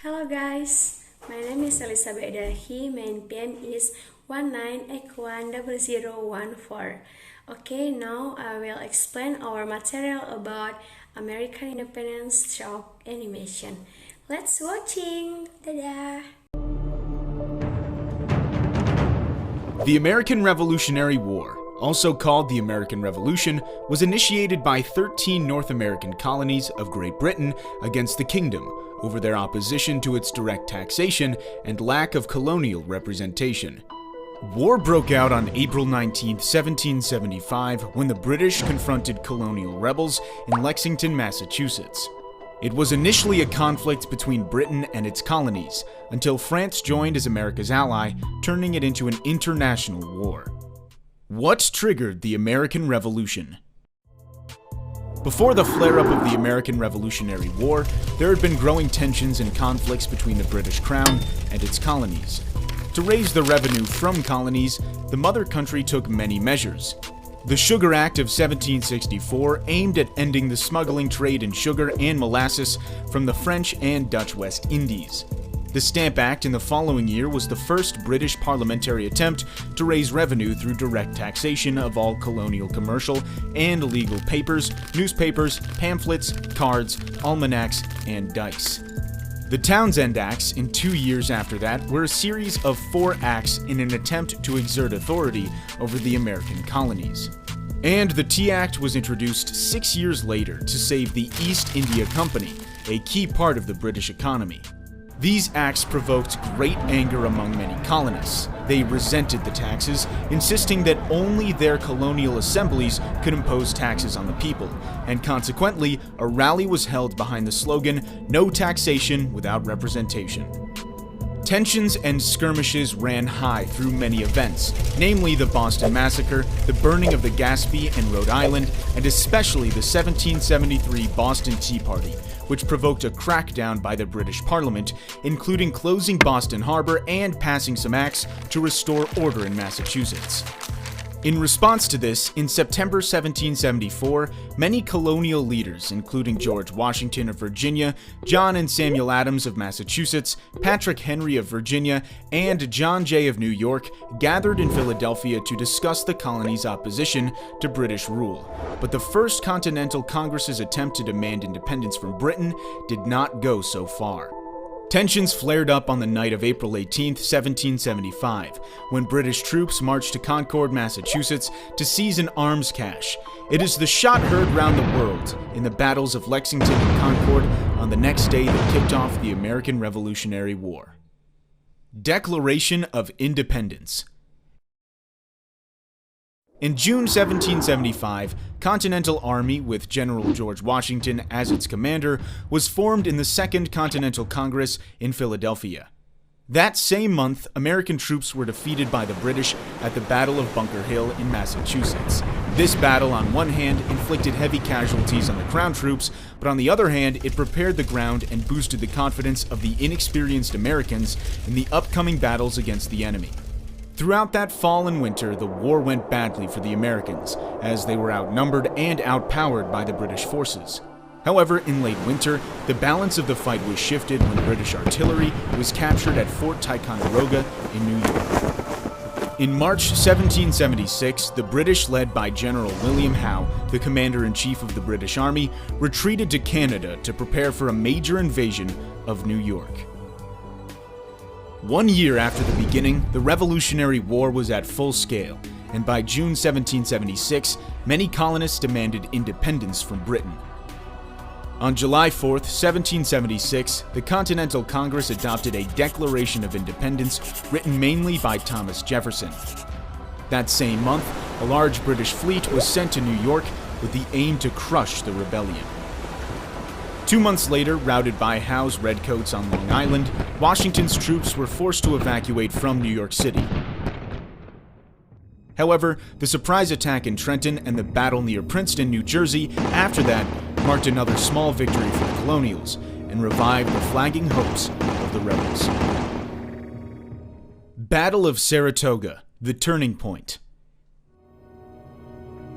Hello guys, my name is Elizabeth Dahi. My PIN is 19810014. Okay, now I will explain our material about American Independence Shock animation. Let's watching. Dadah. The American Revolutionary War, also called the American Revolution, was initiated by 13 North American colonies of Great Britain against the Kingdom over their opposition to its direct taxation and lack of colonial representation. War broke out on April 19, 1775, when the British confronted colonial rebels in Lexington, Massachusetts. It was initially a conflict between Britain and its colonies, until France joined as America's ally, turning it into an international war. What triggered the American Revolution? Before the flare-up of the American Revolutionary War, there had been growing tensions and conflicts between the British Crown and its colonies. To raise the revenue from colonies, the mother country took many measures. The Sugar Act of 1764 aimed at ending the smuggling trade in sugar and molasses from the French and Dutch West Indies. The Stamp Act in the following year was the first British parliamentary attempt to raise revenue through direct taxation of all colonial commercial and legal papers, newspapers, pamphlets, cards, almanacs, and dice. The Townshend Acts in 2 years after that were a series of 4 acts in an attempt to exert authority over the American colonies. And the Tea Act was introduced 6 years later to save the East India Company, a key part of the British economy. These acts provoked great anger among many colonists. They resented the taxes, insisting that only their colonial assemblies could impose taxes on the people, and consequently, a rally was held behind the slogan, "No taxation without representation." Tensions and skirmishes ran high through many events, namely the Boston Massacre, the burning of the Gaspee and Rhode Island, and especially the 1773 Boston Tea Party, which provoked a crackdown by the British Parliament, including closing Boston Harbor and passing some acts to restore order in Massachusetts. In response to this, in September 1774, many colonial leaders, including George Washington of Virginia, John and Samuel Adams of Massachusetts, Patrick Henry of Virginia, and John Jay of New York, gathered in Philadelphia to discuss the colony's opposition to British rule. But the First Continental Congress's attempt to demand independence from Britain did not go so far. Tensions flared up on the night of April 18, 1775, when British troops marched to Concord, Massachusetts to seize an arms cache. It is the shot heard round the world in the battles of Lexington and Concord on the next day that kicked off the American Revolutionary War. Declaration of Independence. In June 1775, Continental Army, with General George Washington as its commander, was formed in the Second Continental Congress in Philadelphia. That same month, American troops were defeated by the British at the Battle of Bunker Hill in Massachusetts. This battle, on one hand, inflicted heavy casualties on the Crown troops, but on the other hand, it prepared the ground and boosted the confidence of the inexperienced Americans in the upcoming battles against the enemy. Throughout that fall and winter, the war went badly for the Americans, as they were outnumbered and outpowered by the British forces. However, in late winter, the balance of the fight was shifted when British artillery was captured at Fort Ticonderoga in New York. In March 1776, the British, led by General William Howe, the commander-in-chief of the British Army, retreated to Canada to prepare for a major invasion of New York. 1 year after the beginning, the Revolutionary War was at full scale, and by June 1776, many colonists demanded independence from Britain. On July 4, 1776, the Continental Congress adopted a Declaration of Independence written mainly by Thomas Jefferson. That same month, a large British fleet was sent to New York with the aim to crush the rebellion. 2 months later, routed by Howe's redcoats on Long Island, Washington's troops were forced to evacuate from New York City. However, the surprise attack in Trenton and the battle near Princeton, New Jersey, after that, marked another small victory for the colonials and revived the flagging hopes of the rebels. Battle of Saratoga, the turning point.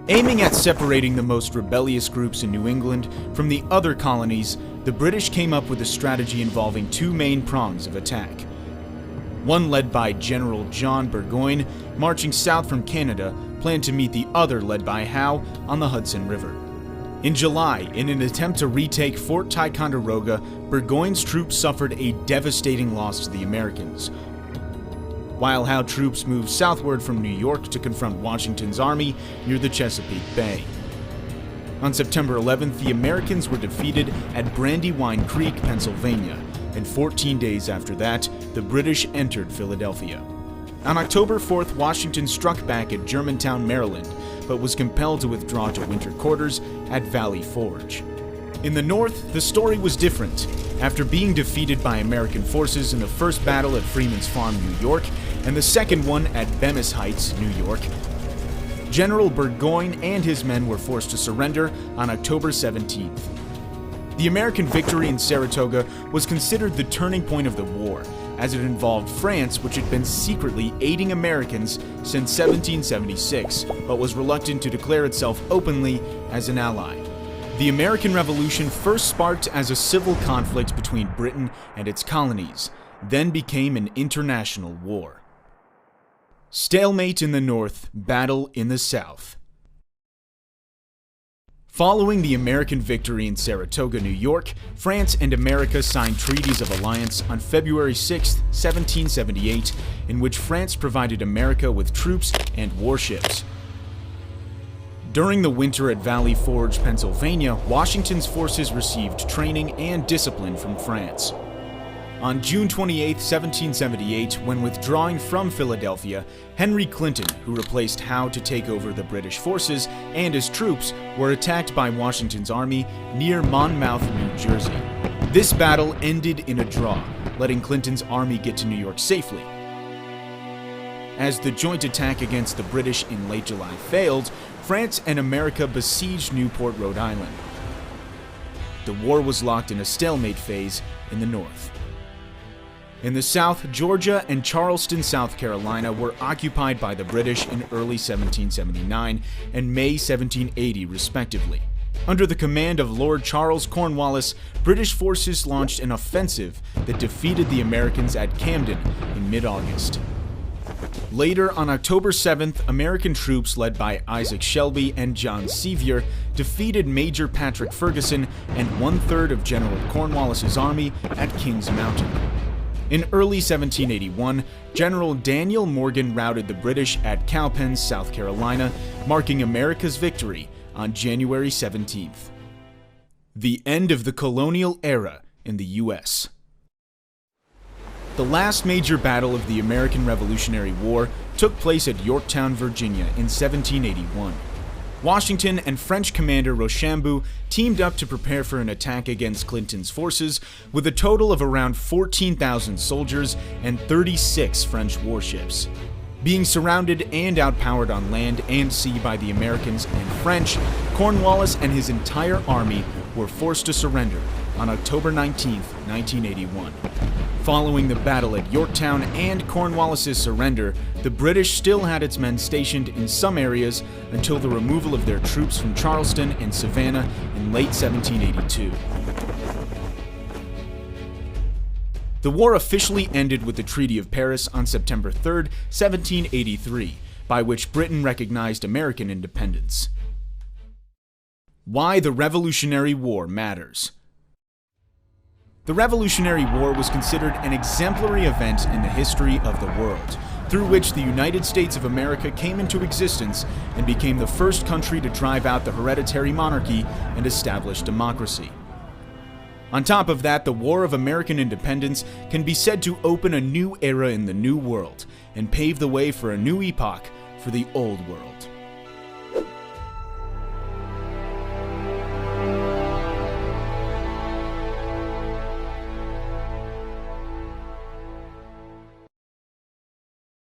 Aiming at separating the most rebellious groups in New England from the other colonies, the British came up with a strategy involving two main prongs of attack. One led by General John Burgoyne, marching south from Canada, planned to meet the other led by Howe on the Hudson River. In July, in an attempt to retake Fort Ticonderoga, Burgoyne's troops suffered a devastating loss to the Americans, while Howe troops moved southward from New York to confront Washington's army near the Chesapeake Bay. On September 11th, the Americans were defeated at Brandywine Creek, Pennsylvania, and 14 days after that, the British entered Philadelphia. On October 4th, Washington struck back at Germantown, Maryland, but was compelled to withdraw to winter quarters at Valley Forge. In the North, the story was different. After being defeated by American forces in the first battle at Freeman's Farm, New York, and the second one at Bemis Heights, New York, General Burgoyne and his men were forced to surrender on October 17th. The American victory in Saratoga was considered the turning point of the war, as it involved France, which had been secretly aiding Americans since 1776, but was reluctant to declare itself openly as an ally. The American Revolution, first sparked as a civil conflict between Britain and its colonies, then became an international war. Stalemate in the North, battle in the South. Following the American victory in Saratoga, New York, France and America signed treaties of alliance on February 6, 1778, in which France provided America with troops and warships. During the winter at Valley Forge, Pennsylvania, Washington's forces received training and discipline from France. On June 28, 1778, when withdrawing from Philadelphia, Henry Clinton, who replaced Howe to take over the British forces, and his troops were attacked by Washington's army near Monmouth, New Jersey. This battle ended in a draw, letting Clinton's army get to New York safely. As the joint attack against the British in late July failed, France and America besieged Newport, Rhode Island. The war was locked in a stalemate phase in the North. In the South, Georgia and Charleston, South Carolina were occupied by the British in early 1779 and May 1780, respectively. Under the command of Lord Charles Cornwallis, British forces launched an offensive that defeated the Americans at Camden in mid-August. Later, on October 7th, American troops led by Isaac Shelby and John Sevier defeated Major Patrick Ferguson and one-third of General Cornwallis's army at Kings Mountain. In early 1781, General Daniel Morgan routed the British at Cowpens, South Carolina, marking America's victory on January 17th. The end of the colonial era in the U.S. The last major battle of the American Revolutionary War took place at Yorktown, Virginia in 1781. Washington and French commander Rochambeau teamed up to prepare for an attack against Clinton's forces with a total of around 14,000 soldiers and 36 French warships. Being surrounded and outpowered on land and sea by the Americans and French, Cornwallis and his entire army were forced to surrender on October 19, 1981. Following the battle at Yorktown and Cornwallis's surrender, the British still had its men stationed in some areas until the removal of their troops from Charleston and Savannah in late 1782. The war officially ended with the Treaty of Paris on September 3, 1783, by which Britain recognized American independence. Why the Revolutionary War matters. The Revolutionary War was considered an exemplary event in the history of the world, through which the United States of America came into existence and became the first country to drive out the hereditary monarchy and establish democracy. On top of that, the War of American Independence can be said to open a new era in the New World and pave the way for a new epoch for the Old World.